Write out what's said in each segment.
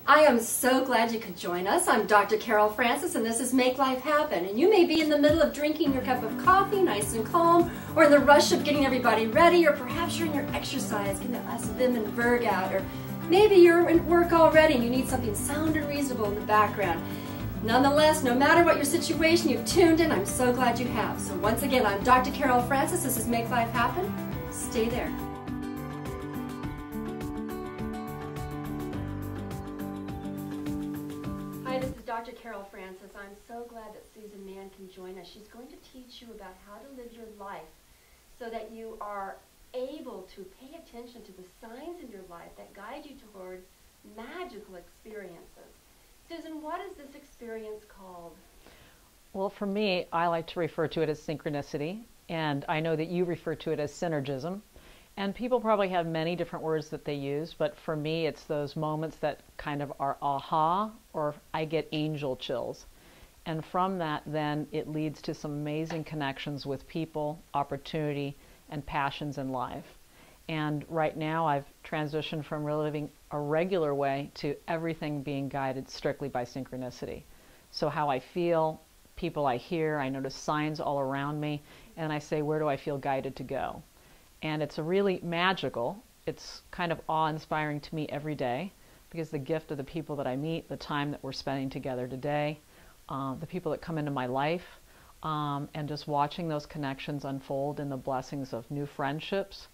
I am so glad you could join us. I'm Dr. Carol Francis, and this is Make Life Happen. And you may be in the middle of drinking your cup of coffee, nice and calm, or in the rush of getting everybody ready, or perhaps you're in your exercise, getting that last vim and verg out, or maybe you're in work already and you need something sound and reasonable in the background. Nonetheless, no matter what your situation, you've tuned in. I'm so glad you have. So once again, I'm Dr. Carol Francis. This is Make Life Happen. Stay there. Hi, this is Dr. Carol Francis. I'm so glad that Susan Mann can join us. She's going to teach you about how to live your life so that you are able to pay attention to the signs in your life that guide you toward magical experiences. Susan, what is this experience called? Well, for me, I like to refer to it as synchronicity, and I know that you refer to it as synergism. And people probably have many different words that they use, but for me, it's those moments that kind of are aha, or I get angel chills. And from that, then, it leads to some amazing connections with people, opportunity, and passions in life. And right now, I've transitioned from living a regular way to everything being guided strictly by synchronicity. So how I feel, people I hear, I notice signs all around me, and I say, where do I feel guided to go? And it's a really magical, it's kind of awe-inspiring to me every day, because the gift of the people that I meet, the time that we're spending together today, the people that come into my life, and just watching those connections unfold in the blessings of new friendships,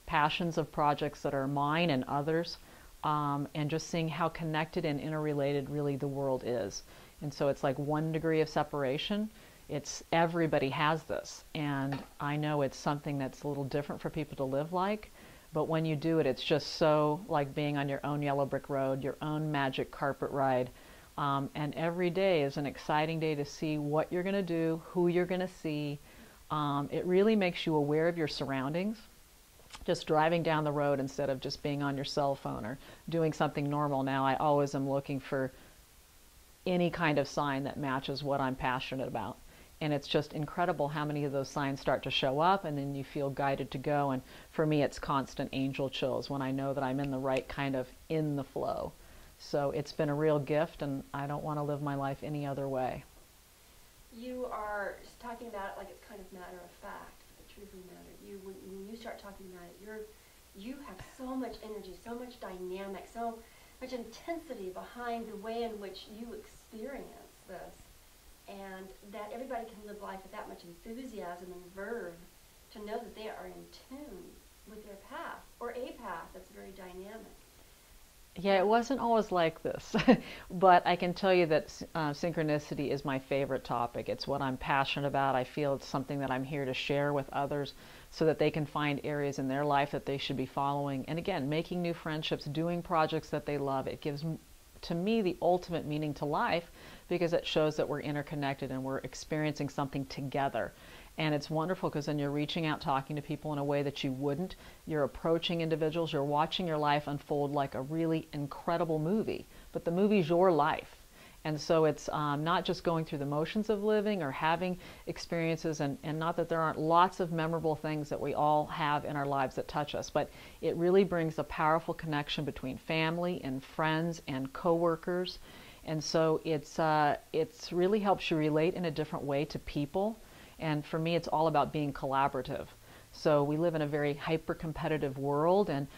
passions of projects that are mine and others, and just seeing how connected and interrelated really the world is. And so it's like 1 degree of separation. It's everybody has this, and I know it's something that's a little different for people to live like, but when you do it, it's just so like being on your own yellow brick road, your own magic carpet ride, and every day is an exciting day to see what you're going to do, who you're going to see. It really makes you aware of your surroundings, just driving down the road instead of just being on your cell phone or doing something normal. Now I always am looking for any kind of sign that matches what I'm passionate about. And it's just incredible how many of those signs start to show up, and then you feel guided to go. And for me, it's constant angel chills when I know that I'm in the right kind of in the flow. So it's been a real gift, and I don't want to live my life any other way. You are talking about it like it's kind of matter of fact, but truthfully matter. When you start talking about it, you have so much energy, so much dynamic, so much intensity behind the way in which you experience this. And that everybody can live life with that much enthusiasm and verve to know that they are in tune with their path, or a path that's very dynamic. Yeah, it wasn't always like this, but I can tell you that synchronicity is my favorite topic. It's what I'm passionate about. I feel it's something that I'm here to share with others so that they can find areas in their life that they should be following. And again, making new friendships, doing projects that they love. It gives, to me, the ultimate meaning to life, because it shows that we're interconnected and we're experiencing something together. And it's wonderful because then you're reaching out, talking to people in a way that you wouldn't. You're approaching individuals. You're watching your life unfold like a really incredible movie. But the movie's your life. And so it's not just going through the motions of living or having experiences, and not that there aren't lots of memorable things that we all have in our lives that touch us, but it really brings a powerful connection between family and friends and coworkers. And so it's really helps you relate in a different way to people. And for me, it's all about being collaborative. So we live in a very hyper-competitive world and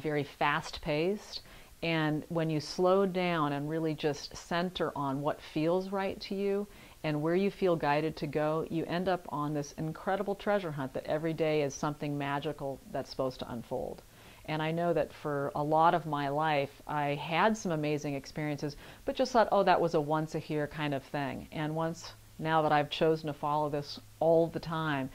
very fast-paced. And when you slow down and really just center on what feels right to you and where you feel guided to go, you end up on this incredible treasure hunt that every day is something magical that's supposed to unfold. And I know that for a lot of my life, I had some amazing experiences, but just thought, oh, that was a once a year kind of thing. And now that I've chosen to follow this all the time,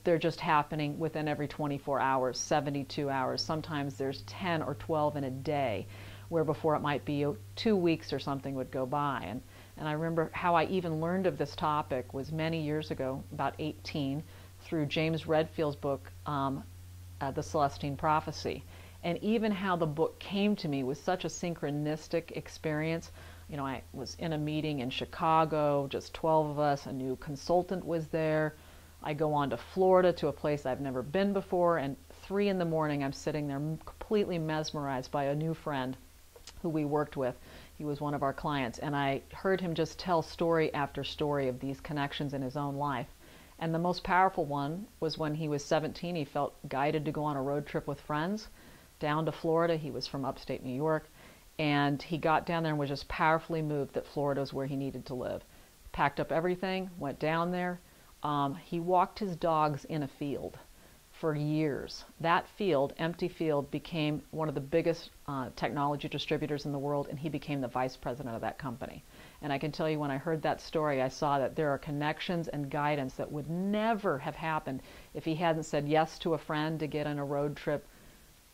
they're just happening within every 24 hours, 72 hours. Sometimes there's 10 or 12 in a day, where before it might be 2 weeks or something would go by. And I remember how I even learned of this topic was many years ago, about 18, through James Redfield's book, The Celestine Prophecy. And even how the book came to me was such a synchronistic experience. You know, I was in a meeting in Chicago, just 12 of us, a new consultant was there. I go on to Florida to a place I've never been before, and 3 in the morning I'm sitting there completely mesmerized by a new friend who we worked with. He was one of our clients, and I heard him just tell story after story of these connections in his own life. And the most powerful one was when he was 17, he felt guided to go on a road trip with friends down to Florida. He was from upstate New York, and he got down there and was just powerfully moved that Florida was where he needed to live. Packed up everything, went down there. He walked his dogs in a field for years. That field, empty field, became one of the biggest technology distributors in the world, and he became the vice president of that company. And I can tell you, when I heard that story, I saw that there are connections and guidance that would never have happened if he hadn't said yes to a friend to get on a road trip,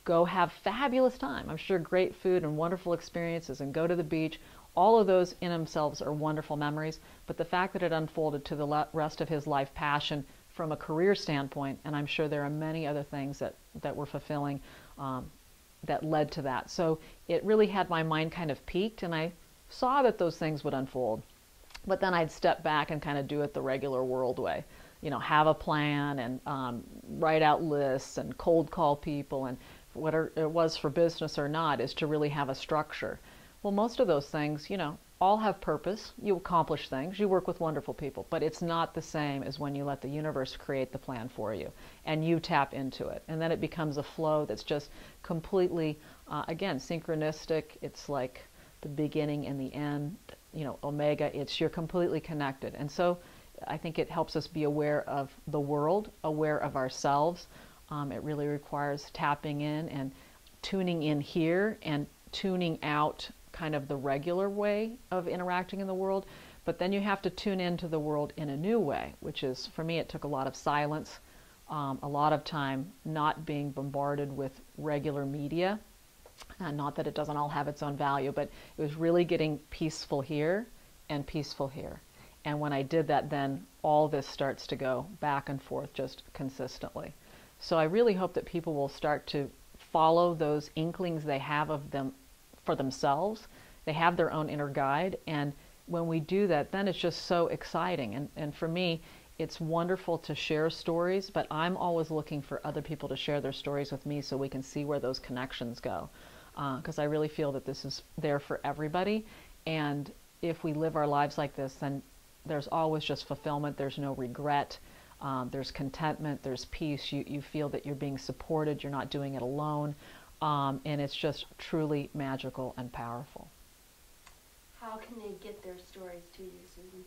go have fabulous time. I'm sure great food and wonderful experiences, and go to the beach. All of those in themselves are wonderful memories, but the fact that it unfolded to the rest of his life passion from a career standpoint, and I'm sure there are many other things that were fulfilling that led to that. So it really had my mind kind of peaked, and I saw that those things would unfold. But then I'd step back and kind of do it the regular world way. You know, have a plan and write out lists and cold call people, and whatever it was for business or not, is to really have a structure. Well, most of those things, you know, all have purpose. You accomplish things, you work with wonderful people, but it's not the same as when you let the universe create the plan for you and you tap into it. And then it becomes a flow that's just completely, again, synchronistic. It's like the beginning and the end, you know, omega. You're completely connected. And so I think it helps us be aware of the world, aware of ourselves. It really requires tapping in and tuning in here and tuning out kind of the regular way of interacting in the world, but then you have to tune into the world in a new way, which is, for me, it took a lot of silence, a lot of time not being bombarded with regular media. Not that it doesn't all have its own value, but it was really getting peaceful here and peaceful here. And when I did that, then all this starts to go back and forth just consistently. So I really hope that people will start to follow those inklings they have of them for themselves. They have their own inner guide, and when we do that, then it's just so exciting. And for me, it's wonderful to share stories, but I'm always looking for other people to share their stories with me so we can see where those connections go. Because I really feel that this is there for everybody, and if we live our lives like this, then there's always just fulfillment, there's no regret, there's contentment, there's peace. You feel that you're being supported, you're not doing it alone. And it's just truly magical and powerful. How can they get their stories to you, Susan?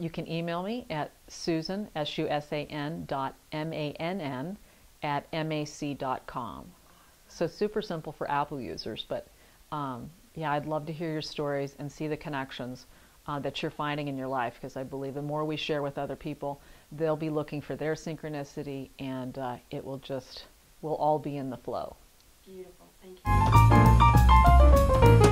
You can email me at Susan, SUSAN .MANN @MAC.com. So super simple for Apple users, but yeah, I'd love to hear your stories and see the connections that you're finding in your life, because I believe the more we share with other people, they'll be looking for their synchronicity, and we'll all be in the flow. Beautiful. Thank you.